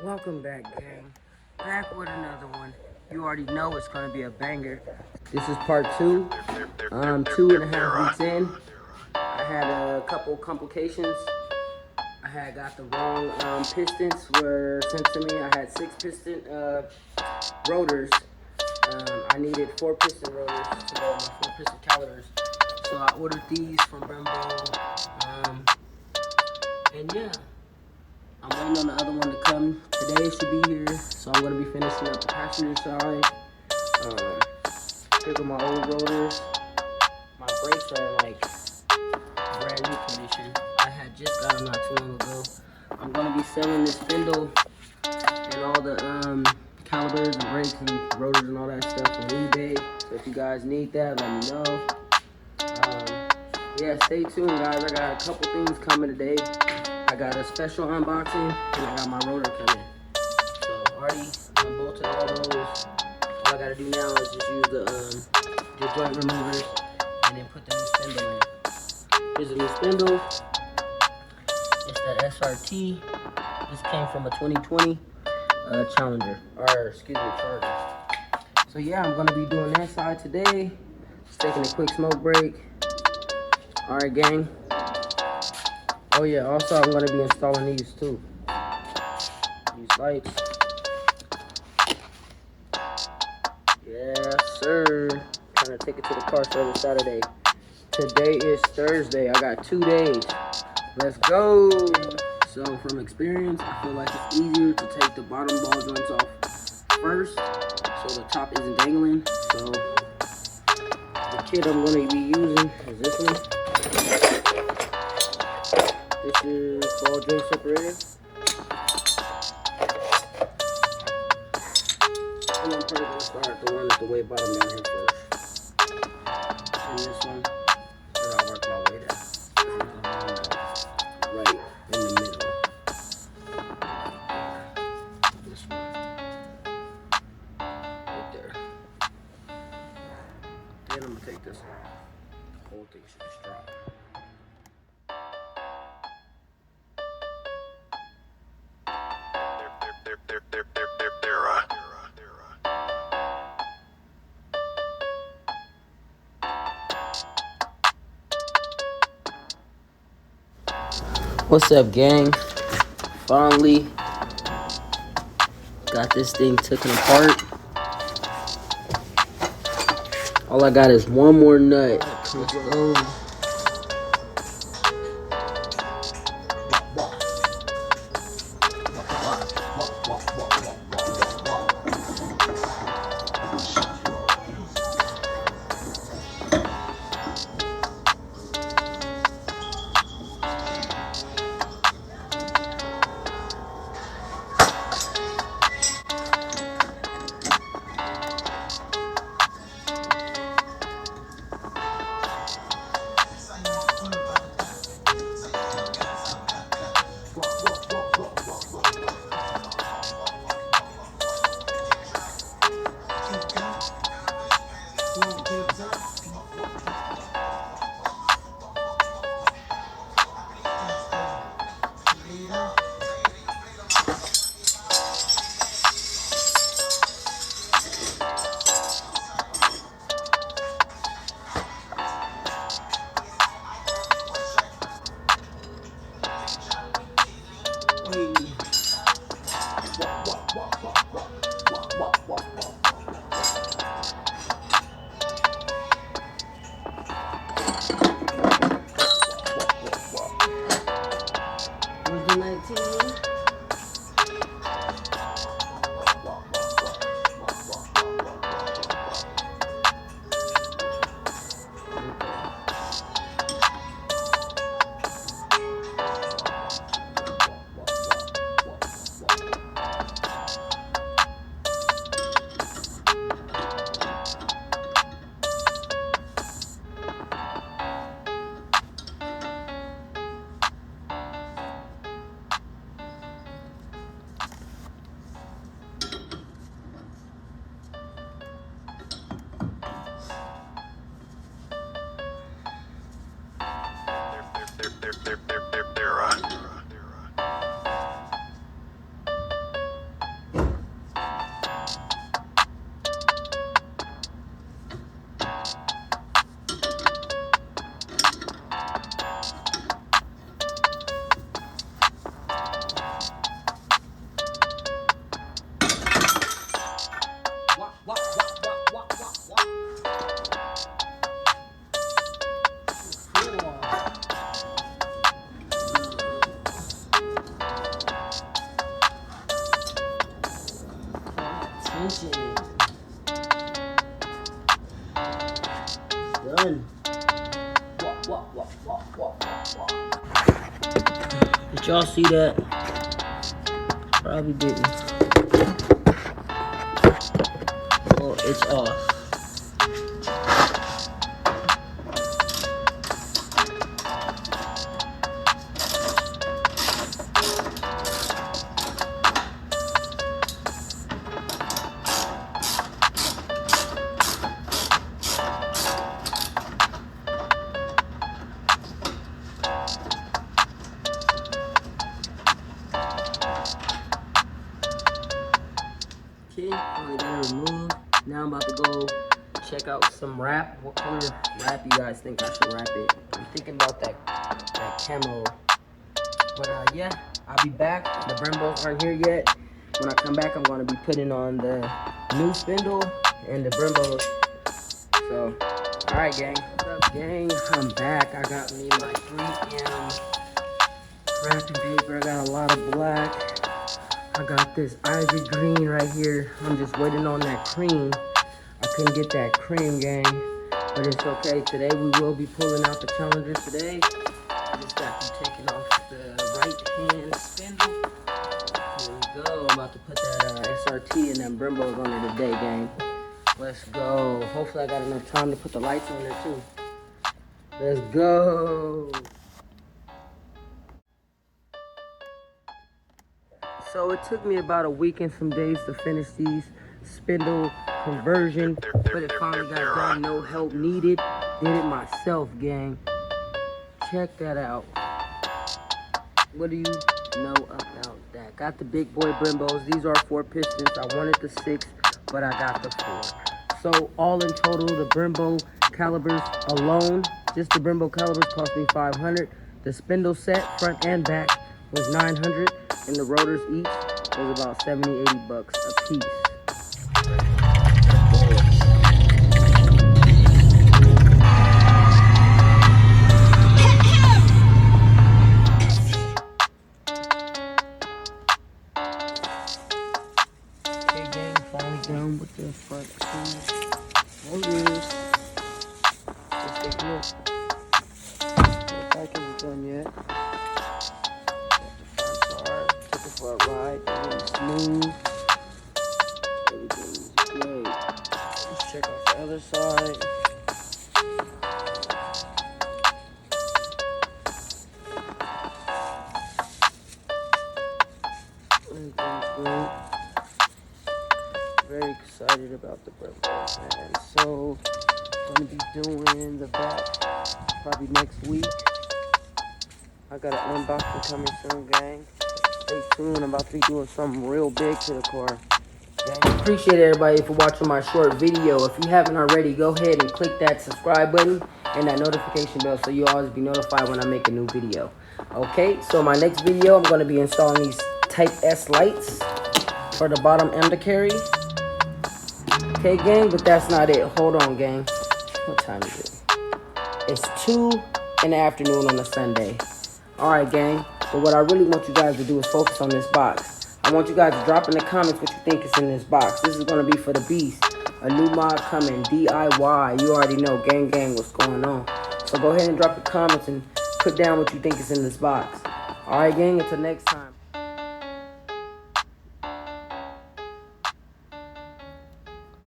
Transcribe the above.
Welcome back, gang. Back with another one. You already know it's gonna be a banger. This is part two. 2.5 weeks in. I had a couple complications. I had got the wrong pistons were sent to me. I had 6 piston rotors. I needed 4 piston rotors to go on my 4 piston calipers. So I ordered these from Brembo. And yeah. I'm waiting on the other one to come. Today it should be here, so I'm gonna be finishing up the passenger side. Here are my old rotors. My brakes are in like brand new condition. I had just got them not too long ago. I'm gonna be selling this spindle and all the calipers and brakes and rotors and all that stuff on eBay. So if you guys need that, let me know. Yeah, stay tuned, guys. I got a couple things coming today. I got a special unboxing, and I got my rotor coming. So already unbolted all those. All I gotta do now is just use the joint removers and then put the new spindle in. Here's a new spindle. It's the SRT. This came from a 2020 Challenger, or excuse me, Charger. So yeah, I'm gonna be doing that side today. Just taking a quick smoke break. All right, gang. Oh yeah, also I'm gonna be installing these too. These lights. Yes, sir. Trying to take it to the car service Saturday. Today is Thursday. I got 2 days. Let's go. So from experience, I feel like it's easier to take the bottom ball joints off first, so the top isn't dangling. So the kit I'm going to be using is this one. This is ball joint separator. And I'm probably going to start the one at the way bottom down here first. And this one, then I'll work my way down. Right in the middle. This one. Right there. Then I'm going to take this one. The whole thing should just drop. What's up, gang? Finally got this thing taken apart. All I got is one more nut. Let's go. suspension. Done. Did y'all see that? Probably didn't. Well, it's off. Okay, finally got it removed. Now I'm about to go check out some wrap. What color wrap you guys think I should wrap it? I'm thinking about that camo. But yeah, I'll be back. The Brembos aren't here yet. When I come back, I'm going to be putting on the new spindle and the Brembos. So, alright gang. What's up gang? I'm back. I got me my 3M wrapping paper. I got a lot of black. I got this ivy green right here. I'm just waiting on that cream. I couldn't get that cream, gang. But it's okay. Today we will be pulling out the Challenger today. I just got them taking off the right hand spindle. Here we go. I'm about to put that SRT and them Brembos on there today, gang. Let's go. Hopefully I got enough time to put the lights on there too. Let's go. So it took me about a week and some days to finish these spindle conversion, but it finally got done. No help needed. Did it myself, gang. Check that out. What do you know about that? Got the big boy Brembos. These are 4 pistons. I wanted the 6, but I got the 4. So all in total, the Brembo calibers alone, just the Brembo calibers cost me $500. The spindle set, front and back, was $900. And the rotors each was about 70-80 bucks a piece. Okay gang, finally done with the front two rotors. Let's take a look. The package is done yet. For a ride, really smooth. Everything's great. Let's check out the other side. Everything's great. Very excited about the Brembo, man. So, I'm gonna be doing the back probably next week. I got an unboxing coming soon, gang. Stay tuned. I'm about to be doing something real big to the car. Appreciate everybody for watching my short video. If you haven't already, go ahead and click that subscribe button and that notification bell so you'll always be notified when I make a new video. Okay, so my next video, I'm going to be installing these Type S lights for the bottom undercarry. Okay, gang, but that's not it. Hold on, gang. What time is it? It's 2 in the afternoon on a Sunday. Alright, gang. But what I really want you guys to do is focus on this box. I want you guys to drop in the comments what you think is in this box. This is going to be for the beast. A new mod coming, DIY. You already know, gang, what's going on. So go ahead and drop the comments and put down what you think is in this box. Alright, gang, until next time.